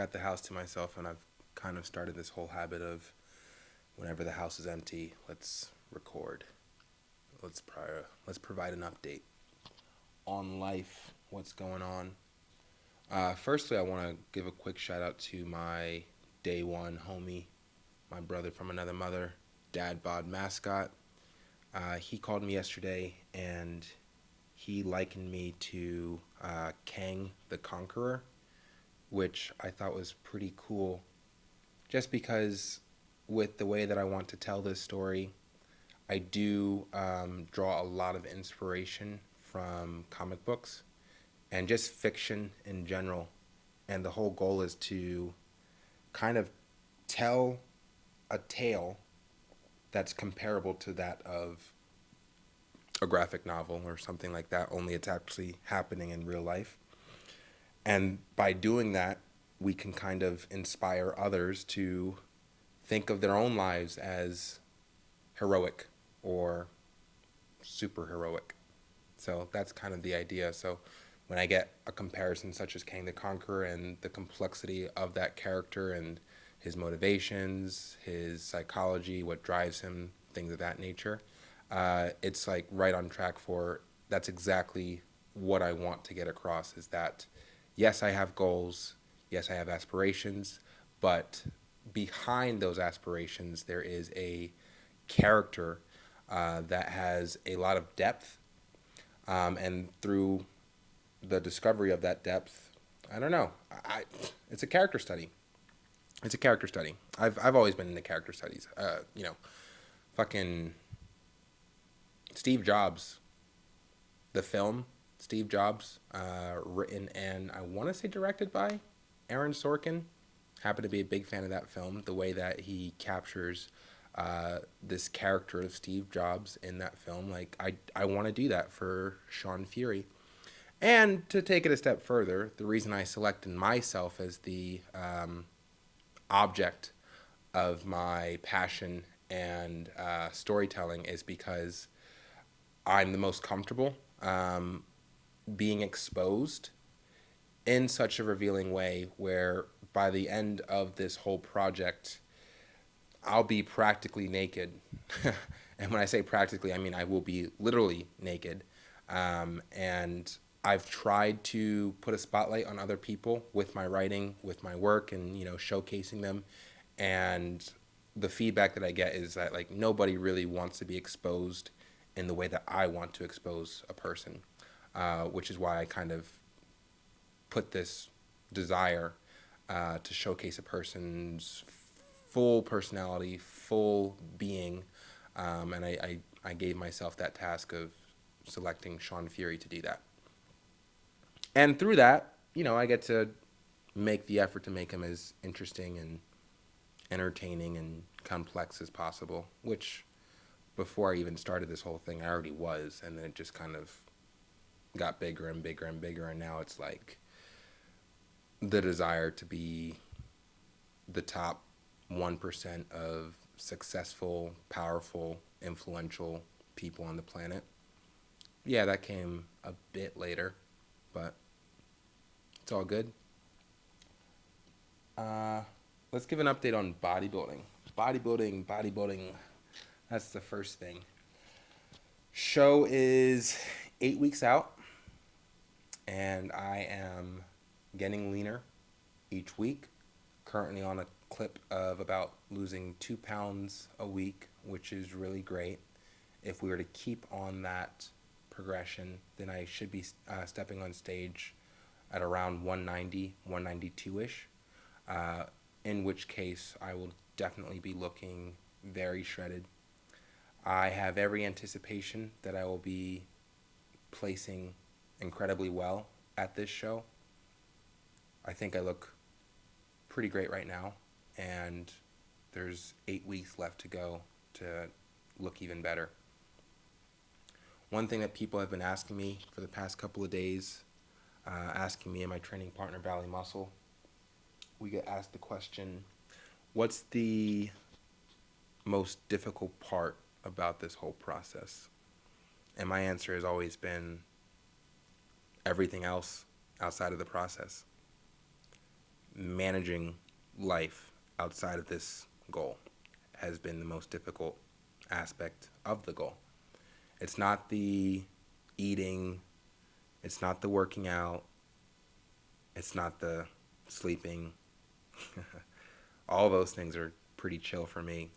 got the house to myself, and I've kind of started this whole habit of whenever the house is empty, let's record. Let's provide an update on life, what's going on. Firstly, I want to give a quick shout out to my day one homie, my brother from another mother, Dad Bod Mascot. He called me yesterday and he likened me to Kang the Conqueror, which I thought was pretty cool just because with the way that I want to tell this story, I do draw a lot of inspiration from comic books and just fiction in general. And the whole goal is to kind of tell a tale that's comparable to that of a graphic novel or something like that, only it's actually happening in real life. And by doing that, we can kind of inspire others to think of their own lives as heroic or super heroic. So that's kind of the idea. So when I get a comparison such as Kang the Conqueror and the complexity of that character and his motivations, his psychology, what drives him, things of that nature, it's like right on track for that's exactly what I want to get across is that yes, I have goals, yes, I have aspirations, but behind those aspirations, there is a character that has a lot of depth. And through the discovery of that depth, I don't know. It's a character study. It's a character study. I've always been into character studies. Fucking Steve Jobs, the film Steve Jobs, written and I want to say directed by Aaron Sorkin. Happen to be a big fan of that film. The way that he captures this character of Steve Jobs in that film, like I want to do that for Shaun Fury. And to take it a step further, the reason I selected myself as the object of my passion and storytelling is because I'm the most comfortable being exposed in such a revealing way where by the end of this whole project, I'll be practically naked. And when I say practically, I mean I will be literally naked. And I've tried to put a spotlight on other people with my writing, with my work, and showcasing them. And the feedback that I get is that like nobody really wants to be exposed in the way that I want to expose a person, which is why I kind of put this desire to showcase a person's full personality, full being, and I gave myself that task of selecting Shaun Fury to do that. And through that, I get to make the effort to make him as interesting and entertaining and complex as possible, which before I even started this whole thing, I already was, and then it just kind of got bigger and bigger and bigger, and now it's like the desire to be the top 1% of successful, powerful, influential people on the planet. Yeah, that came a bit later, but it's all good. Uh, let's give an update on bodybuilding. Bodybuilding. That's the first thing. Show is 8 weeks out, and I am getting leaner each week. Currently on a clip of about losing 2 pounds a week, which is really great. If we were to keep on that progression, then I should be stepping on stage at around 190, 192-ish, uh, in which case I will definitely be looking very shredded. I have every anticipation that I will be placing incredibly well at this show. I think I look pretty great right now, and there's 8 weeks left to go to look even better. One thing that people have been asking me for the past couple of days, asking me and my training partner, Valley Muscle, we get asked the question, what's the most difficult part about this whole process? And my answer has always been everything else outside of the process. managing life outside of this goal has been the most difficult aspect of the goal. It's not the eating, it's not the working out, it's not the sleeping. All those things are pretty chill for me.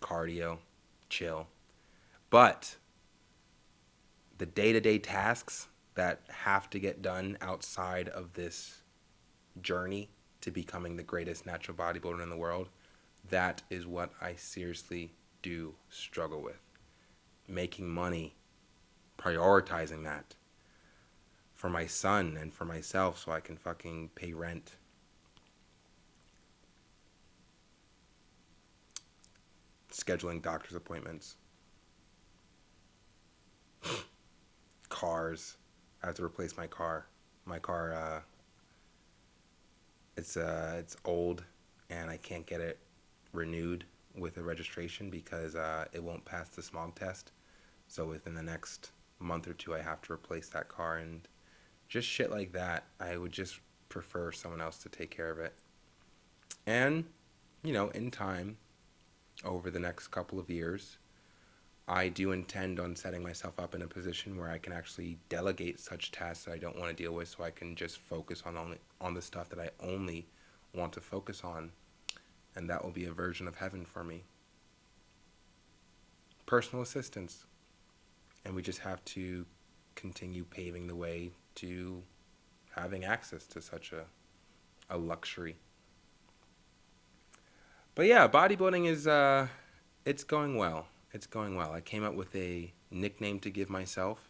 Cardio, chill. But the day-to-day tasks that have to get done outside of this journey to becoming the greatest natural bodybuilder in the world, that is what I seriously do struggle with. Making money, prioritizing that for my son and for myself so I can fucking pay rent. Scheduling doctor's appointments. Cars. I have to replace my car. My car, it's old and I can't get it renewed with a registration because it won't pass the smog test. So within the next month or two, I have to replace that car, and just shit like that. I would just prefer someone else to take care of it. And, in time, over the next couple of years, I do intend on setting myself up in a position where I can actually delegate such tasks that I don't want to deal with, so I can just focus on the stuff that I only want to focus on, and that will be a version of heaven for me. Personal assistance. And we just have to continue paving the way to having access to such a luxury. But yeah, bodybuilding is, it's going well. It's going well. I came up with a nickname to give myself,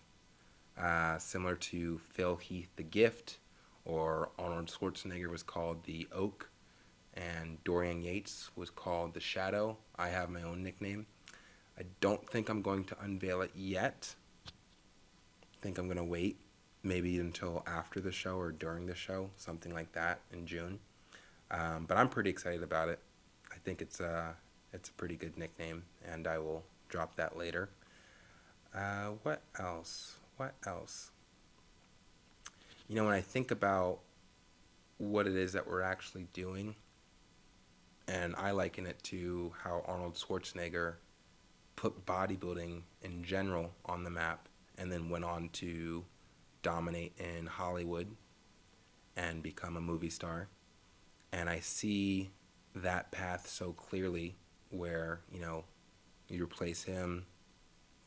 similar to Phil Heath the Gift, or Arnold Schwarzenegger was called the Oak, and Dorian Yates was called the Shadow. I have my own nickname. I don't think I'm going to unveil it yet. I think I'm going to wait maybe until after the show or during the show, something like that in June. But I'm pretty excited about it. I think it's a pretty good nickname, and I will drop that later. What else? When I think about what it is that we're actually doing, and I liken it to how Arnold Schwarzenegger put bodybuilding in general on the map and then went on to dominate in Hollywood and become a movie star. And I see that path so clearly where, you replace him,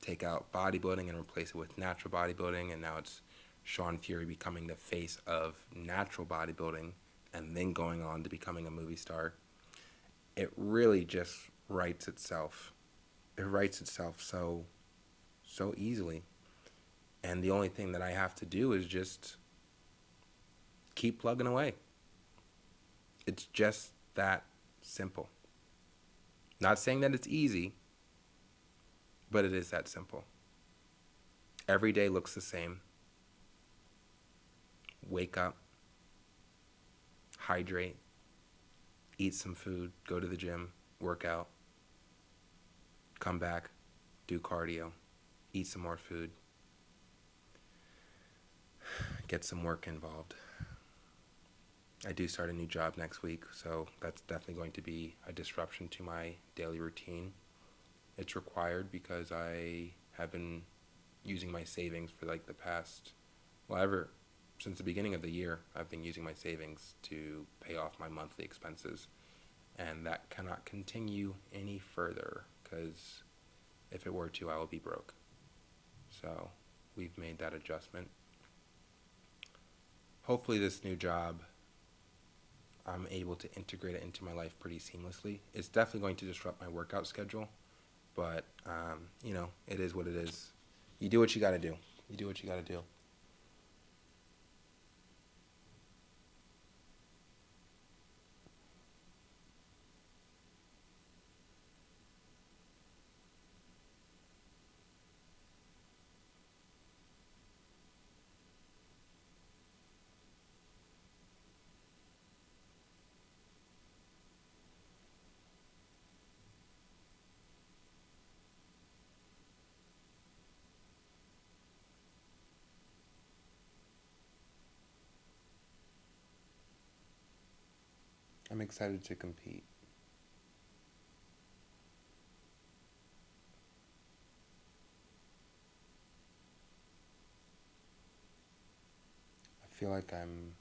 take out bodybuilding and replace it with natural bodybuilding, and now it's Shaun Fury becoming the face of natural bodybuilding and then going on to becoming a movie star. It really just writes itself. It writes itself so easily. And the only thing that I have to do is just keep plugging away. It's just that simple. Not saying that it's easy, but it is that simple. Every day looks the same. Wake up, hydrate, eat some food, go to the gym, work out, come back, do cardio, eat some more food, get some work involved. I do start a new job next week, so that's definitely going to be a disruption to my daily routine. It's required because I have been using my savings for the past, since the beginning of the year, I've been using my savings to pay off my monthly expenses. And that cannot continue any further, because if it were to, I will be broke. So we've made that adjustment. Hopefully this new job, I'm able to integrate it into my life pretty seamlessly. It's definitely going to disrupt my workout schedule, but, it is what it is. You do what you got to do. I'm excited to compete. I feel like I'm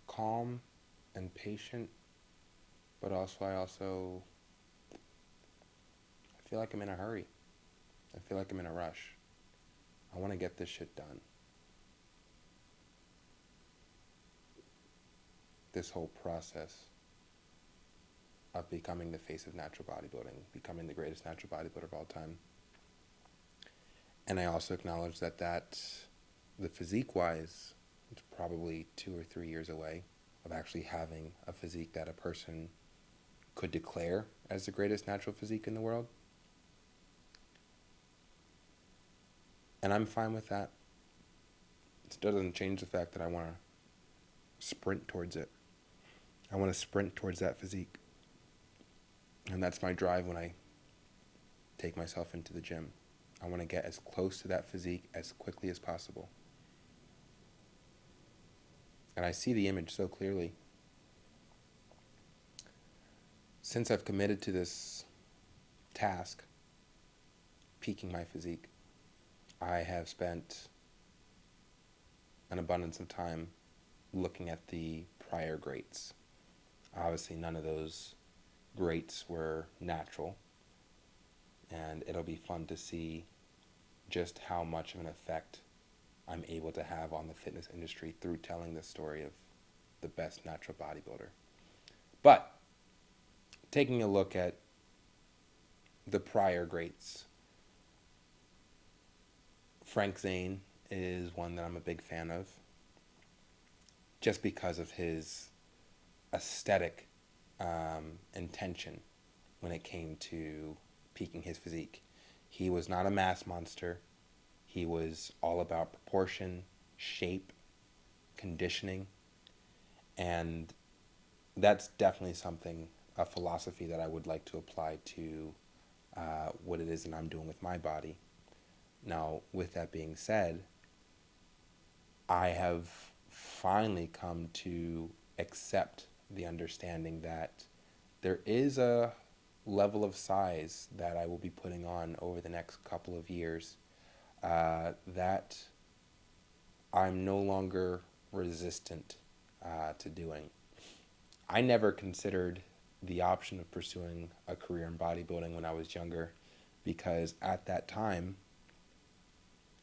calm and patient, but I feel like I'm in a hurry. I feel like I'm in a rush. I want to get this shit done. This whole process of becoming the face of natural bodybuilding, becoming the greatest natural bodybuilder of all time. And I also acknowledge that the physique-wise, it's probably 2 or 3 years away of actually having a physique that a person could declare as the greatest natural physique in the world. And I'm fine with that. It doesn't change the fact that I want to sprint towards it. I want to sprint towards that physique. And that's my drive when I take myself into the gym. I want to get as close to that physique as quickly as possible. And I see the image so clearly. Since I've committed to this task, peaking my physique, I have spent an abundance of time looking at the prior greats. Obviously, none of those greats were natural, and it'll be fun to see just how much of an effect I'm able to have on the fitness industry through telling the story of the best natural bodybuilder. But taking a look at the prior greats, Frank Zane is one that I'm a big fan of, just because of his aesthetic intention when it came to peaking his physique. He was not a mass monster. He was all about proportion, shape, conditioning, and that's definitely a philosophy that I would like to apply to what it is that I'm doing with my body. Now, with that being said, I have finally come to accept the understanding that there is a level of size that I will be putting on over the next couple of years that I'm no longer resistant to doing. I never considered the option of pursuing a career in bodybuilding when I was younger, because at that time,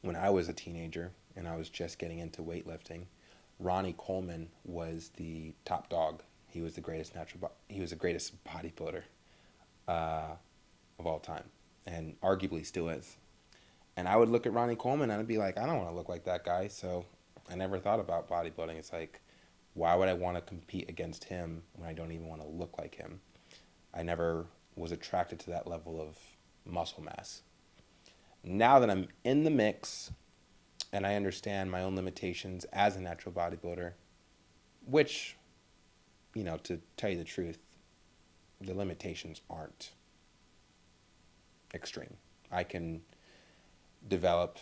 when I was a teenager and I was just getting into weightlifting, Ronnie Coleman was the top dog. He was the greatest bodybuilder of all time, and arguably still is. And I would look at Ronnie Coleman and I'd be like, I don't want to look like that guy. So I never thought about bodybuilding. It's like, why would I want to compete against him when I don't even want to look like him? I never was attracted to that level of muscle mass. Now that I'm in the mix and I understand my own limitations as a natural bodybuilder, which, to tell you the truth, the limitations aren't extreme. I can develop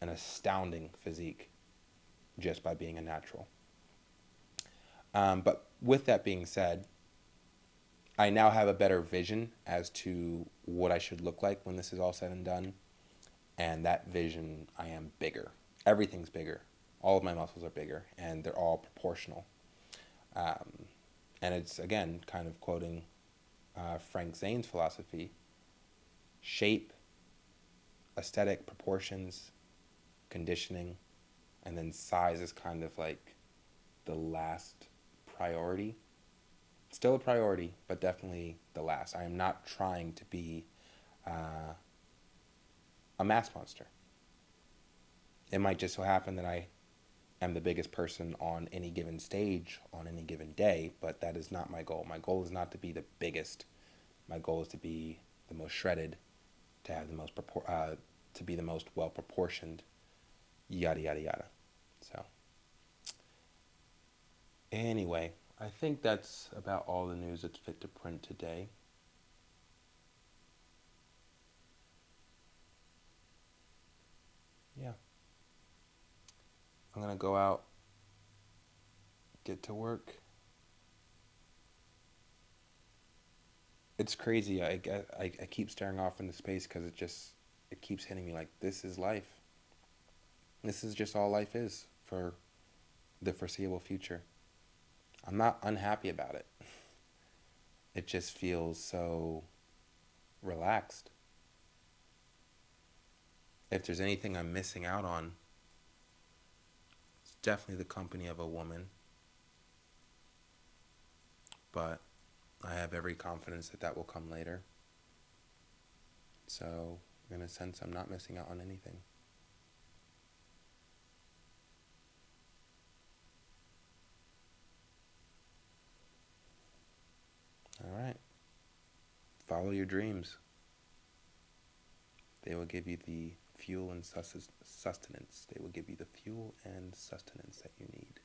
an astounding physique just by being a natural. But with that being said, I now have a better vision as to what I should look like when this is all said and done. And that vision, I am bigger. Everything's bigger. All of my muscles are bigger, and they're all proportional. And it's, again, kind of quoting Frank Zane's philosophy: shape, aesthetic, proportions, conditioning, and then size is kind of like the last priority. Still a priority, but definitely the last. I am not trying to be a mass monster. It might just so happen that I am the biggest person on any given stage on any given day, but that is not my goal. My goal is not to be the biggest. My goal is to be the most shredded, to have the most to be the most well proportioned, yada yada yada. So anyway, I think that's about all the news that's fit to print today. Yeah. I'm going to go out, get to work, It's crazy. I keep staring off into space because it keeps hitting me like this is life. This is just all life is for the foreseeable future. I'm not unhappy about it. It just feels so relaxed. If there's anything I'm missing out on, it's definitely the company of a woman. But I have every confidence that that will come later. So, in a sense, I'm not missing out on anything. All right. Follow your dreams. They will give you the fuel and sustenance. They will give you the fuel and sustenance that you need.